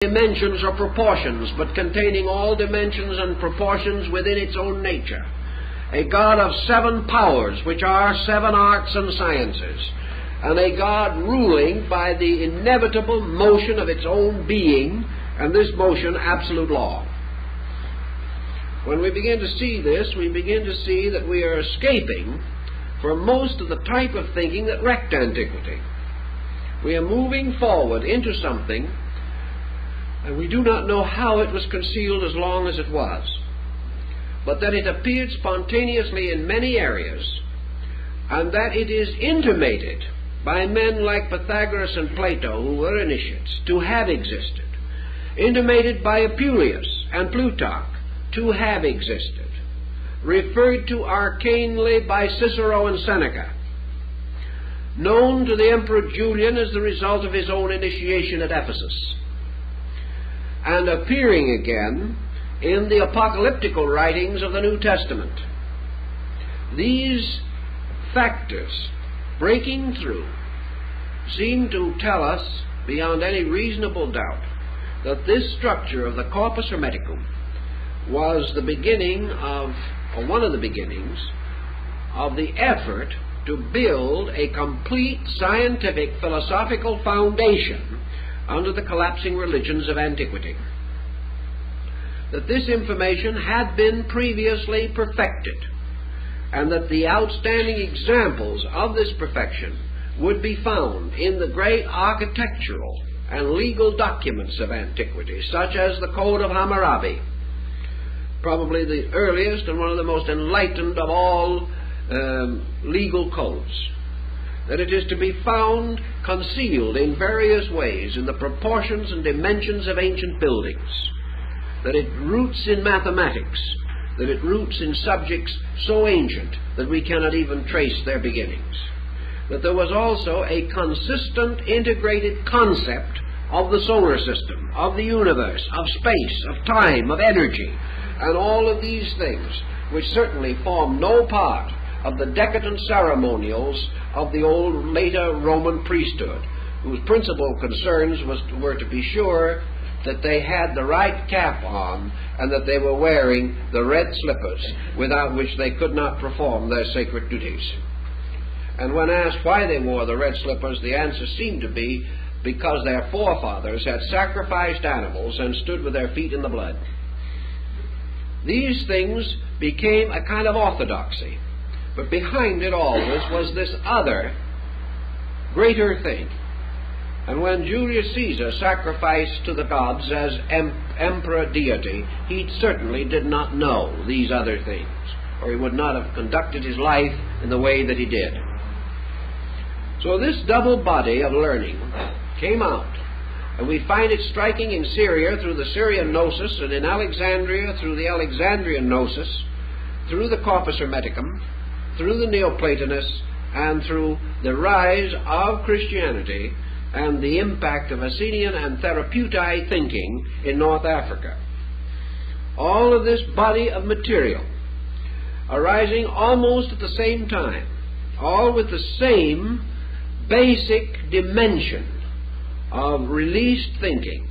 dimensions or proportions, but containing all dimensions and proportions within its own nature. A God of 7 powers, which are 7 arts and sciences, and a God ruling by the inevitable motion of its own being, and this motion absolute law. When we begin to see this, we begin to see that we are escaping from most of the type of thinking that wrecked antiquity. We are moving forward into something, and we do not know how it was concealed as long as it was, but that it appeared spontaneously in many areas, and that it is intimated by men like Pythagoras and Plato, who were initiates, to have existed, intimated by Apuleius and Plutarch, to have existed, referred to arcanely by Cicero and Seneca, known to the Emperor Julian as the result of his own initiation at Ephesus, and appearing again in the apocalyptical writings of the New Testament. These factors breaking through seem to tell us beyond any reasonable doubt that this structure of the Corpus Hermeticum was the beginning of, or one of the beginnings of the effort to build a complete scientific philosophical foundation under the collapsing religions of antiquity. That this information had been previously perfected, and that the outstanding examples of this perfection would be found in the great architectural and legal documents of antiquity, such as the Code of Hammurabi, probably the earliest and one of the most enlightened of all legal codes. That it is to be found concealed in various ways in the proportions and dimensions of ancient buildings, that it roots in mathematics, that it roots in subjects so ancient that we cannot even trace their beginnings, that there was also a consistent integrated concept of the solar system, of the universe, of space, of time, of energy, and all of these things, which certainly form no part of the decadent ceremonials of the old later Roman priesthood, whose principal concerns were to be sure that they had the right cap on and that they were wearing the red slippers without which they could not perform their sacred duties. And when asked why they wore the red slippers, the answer seemed to be because their forefathers had sacrificed animals and stood with their feet in the blood. These things became a kind of orthodoxy. But behind it always was this other, greater thing. And when Julius Caesar sacrificed to the gods as emperor deity, he certainly did not know these other things, or he would not have conducted his life in the way that he did. So this double body of learning came out, and we find it striking in Syria through the Syrian Gnosis, and in Alexandria through the Alexandrian Gnosis, through the Corpus Hermeticum, through the Neoplatonists, and through the rise of Christianity and the impact of Essenian and Therapeutae thinking in North Africa. All of this body of material arising almost at the same time, all with the same basic dimension of released thinking,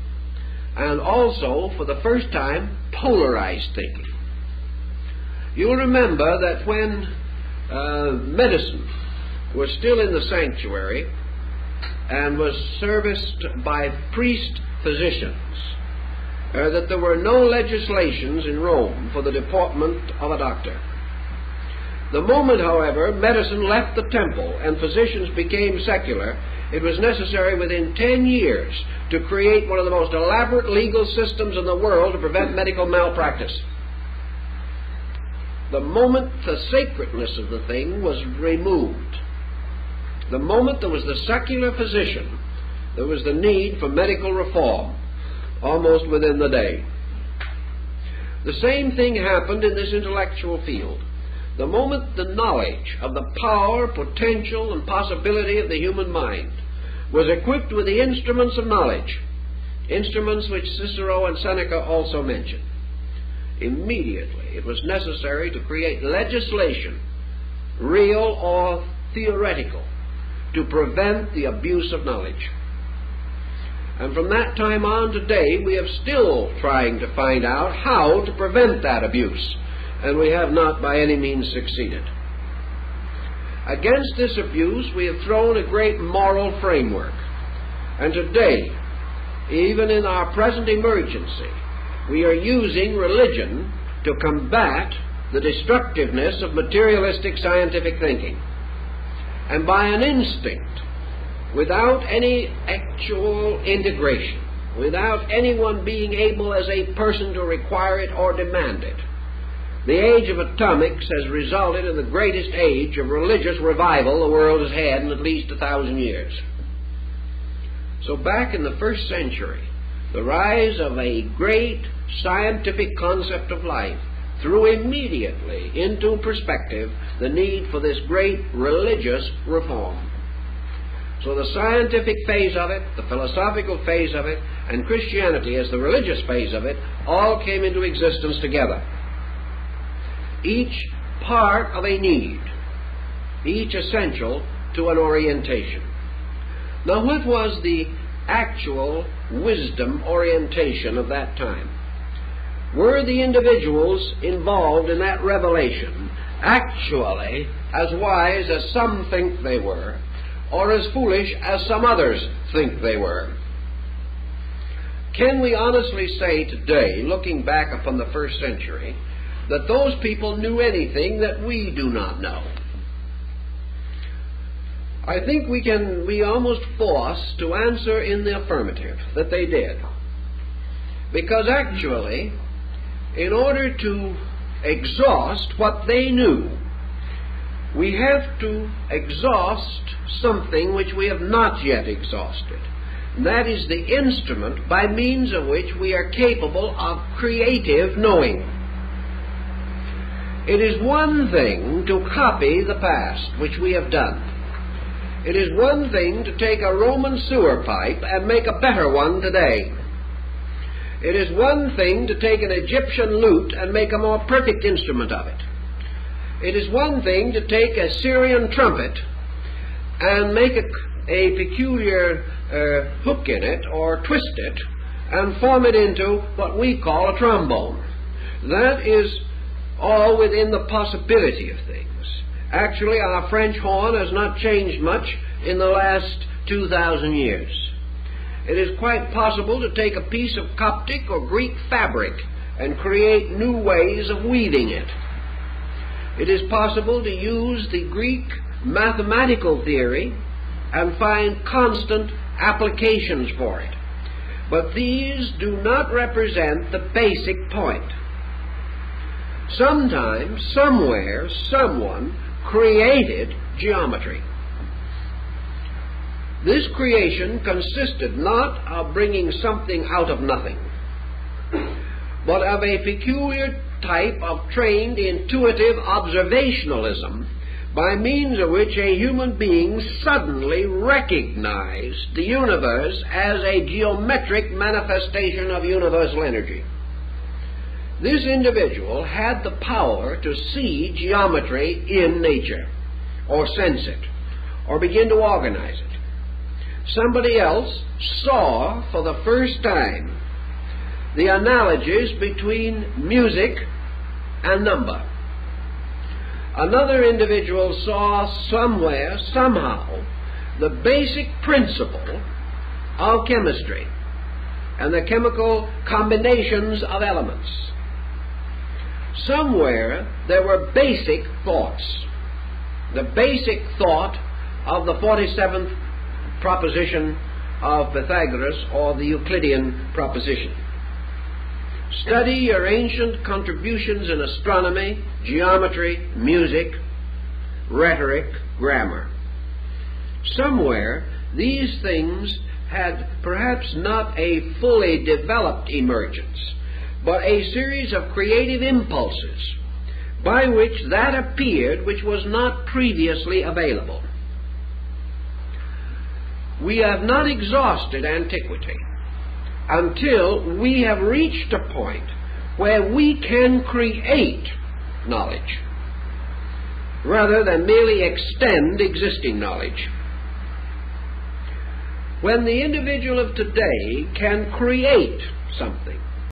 and also, for the first time, polarized thinking. You'll remember that when medicine was still in the sanctuary and was serviced by priest physicians, that there were no legislations in Rome for the deportment of a doctor. The moment, however, medicine left the temple and physicians became secular, it was necessary within 10 years to create one of the most elaborate legal systems in the world to prevent medical malpractice. The moment the sacredness of the thing was removed, the moment there was the secular physician, there was the need for medical reform, almost within the day. The same thing happened in this intellectual field. The moment the knowledge of the power, potential, and possibility of the human mind was equipped with the instruments of knowledge, instruments which Cicero and Seneca also mentioned, immediately it was necessary to create legislation, real or theoretical, to prevent the abuse of knowledge. And from that time on today, we are still trying to find out how to prevent that abuse, and we have not by any means succeeded. Against this abuse, we have thrown a great moral framework. And today, even in our present emergency, we are using religion to combat the destructiveness of materialistic scientific thinking. And by an instinct, without any actual integration, without anyone being able as a person to require it or demand it, the age of atomics has resulted in the greatest age of religious revival the world has had in at least 1,000 years. So back in the 1st century, the rise of a great scientific concept of life threw immediately into perspective the need for this great religious reform. So the scientific phase of it, the philosophical phase of it, and Christianity as the religious phase of it all came into existence together. Each part of a need, each essential to an orientation. Now, what was the actual wisdom orientation of that time? Were the individuals involved in that revelation actually as wise as some think they were, or as foolish as some others think they were? Can we honestly say today, looking back upon the 1st century, that those people knew anything that we do not know? I think we can be almost forced to answer in the affirmative that they did. Because actually, in order to exhaust what they knew, we have to exhaust something which we have not yet exhausted. And that is the instrument by means of which we are capable of creative knowing. It is one thing to copy the past, which we have done. It is one thing to take a Roman sewer pipe and make a better one today. It is one thing to take an Egyptian lute and make a more perfect instrument of it. It is one thing to take a Syrian trumpet and make a peculiar hook in it or twist it and form it into what we call a trombone. That is all within the possibility of things. Actually, our French horn has not changed much in the last 2,000 years. It is quite possible to take a piece of Coptic or Greek fabric and create new ways of weaving it. It is possible to use the Greek mathematical theory and find constant applications for it. But these do not represent the basic point. Sometime, somewhere, someone created geometry. This creation consisted not of bringing something out of nothing, but of a peculiar type of trained intuitive observationalism by means of which a human being suddenly recognized the universe as a geometric manifestation of universal energy. This individual had the power to see geometry in nature, or sense it, or begin to organize it. Somebody else saw for the first time the analogies between music and number. Another individual saw somewhere, somehow, the basic principle of chemistry and the chemical combinations of elements. Somewhere there were basic thoughts. The basic thought of the 47th proposition of Pythagoras, or the Euclidean proposition. Study your ancient contributions in astronomy, geometry, music, rhetoric, grammar. Somewhere these things had perhaps not a fully developed emergence, but a series of creative impulses by which that appeared which was not previously available. We have not exhausted antiquity until we have reached a point where we can create knowledge rather than merely extend existing knowledge. when the individual of today can create something,